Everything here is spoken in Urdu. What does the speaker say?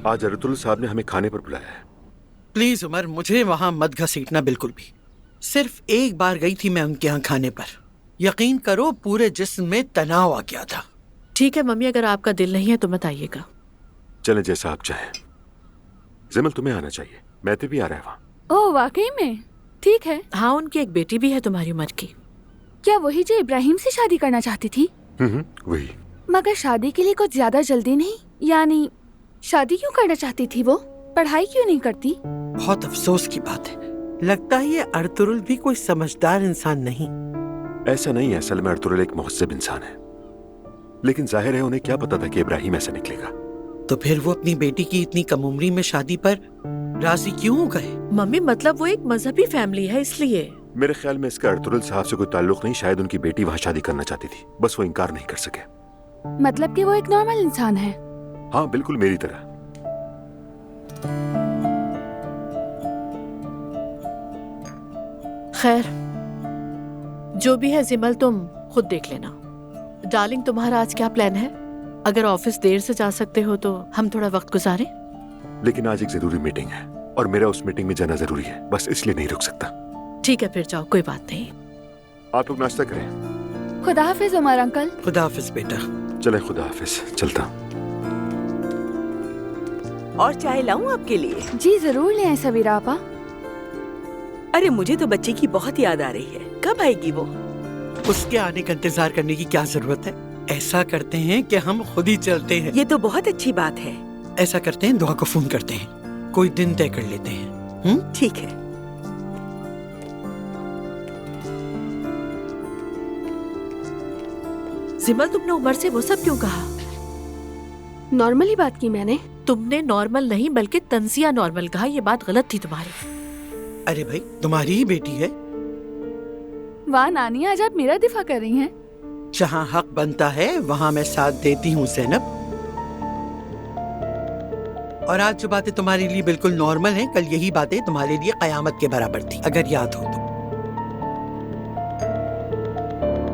آج ارطغرل صاحب نے ہمیں کھانے پر بلایا ہے. پلیز عمر، مجھے وہاں مت گھسیٹنا بالکل بھی. صرف ایک بار گئی تھی میں ان کے یہاں کھانے پر، یقین کرو پورے جسم میں تناؤ آ گیا تھا. ٹھیک ہے ممی، اگر آپ کا دل نہیں ہے تو مت آئیے گا. چلیں جیسا آپ چاہیں. زمل تمہیں آنا چاہیے، مہدی بھی آ رہا ہے وہاں. اوہ واقعی میں؟ ٹھیک ہے. ہاں، ان کی ایک بیٹی بھی ہے تمہاری عمر کی. کیا وہی جو ابراہیم سے شادی کرنا چاہتی تھی؟ وہی. مگر شادی کے لیے کچھ زیادہ جلدی نہیں؟ یعنی شادی کیوں کرنا چاہتی تھی وہ؟ پڑھائی کیوں نہیں کرتی؟ بہت افسوس کی بات ہے، لگتا ہے یہ ارطغرل بھی کوئی سمجھدار انسان نہیں. ایسا نہیں ہے، اصل میں ارطغرل ایک مہذب انسان ہے، لیکن ظاہر ہے انہیں کیا پتا تھا کہ ابراہیم ایسا نکلے گا. تو پھر وہ اپنی بیٹی کی اتنی کم عمری میں شادی پر راضی کیوں ہو گئے؟ ممی مطلب وہ ایک مذہبی فیملی ہے اس لیے. میرے خیال میں اس کا ارطغرل صاحب سے کوئی تعلق نہیں، شاید ان کی بیٹی وہاں شادی کرنا چاہتی تھی، بس وہ انکار نہیں کر سکے. مطلب کہ وہ ایک نارمل انسان ہے؟ ہاں بالکل میری طرح. خیر جو بھی ہے زمل، تم خود دیکھ لینا. ڈارلنگ تمہارا آج کیا پلان ہے؟ اگر آفس دیر سے جا سکتے ہو تو ہم تھوڑا وقت گزاریں. لیکن آج ایک ضروری میٹنگ ہے اور میرا اس میٹنگ میں جانا ضروری ہے، بس اس لیے نہیں رک سکتا. ٹھیک ہے پھر جاؤ، کوئی بات نہیں. آپ لوگ ناشتہ کریں. خدا حافظ عمر انکل. خدا حافظ بیٹا. چلیں خدا حافظ، چلتا ہوں. اور چائے لاؤں آپ کے لیے؟ جی ضرور لے آئیں سویرا آپا. ارے مجھے تو بچے کی بہت یاد آ رہی ہے، کب آئے گی وہ؟ اس کے آنے کا انتظار کرنے کی کیا ضرورت ہے؟ ایسا کرتے ہیں کہ ہم خود ہی چلتے ہیں. یہ تو بہت اچھی بات ہے. ایسا کرتے ہیں دعا کو فون کرتے ہیں، کوئی دن طے کر لیتے ہیں. ٹھیک ہے. زمل تم نے عمر سے وہ سب کیوں کہا؟ نارملی بات کی میں نے. تم نے نارمل نہیں بلکہ تنزیہ نارمل کہا، یہ بات غلط تھی تمہاری. ارے بھائی تمہاری ہی بیٹی ہے. واہ نانی، آج آپ میرا دفاع کر رہی ہیں. جہاں حق بنتا ہے وہاں میں ساتھ دیتی ہوں زینب. اور آج جو باتیں تمہارے لیے بالکل نارمل ہیں، کل یہی باتیں تمہارے لیے قیامت کے برابر تھی، اگر یاد ہو تو.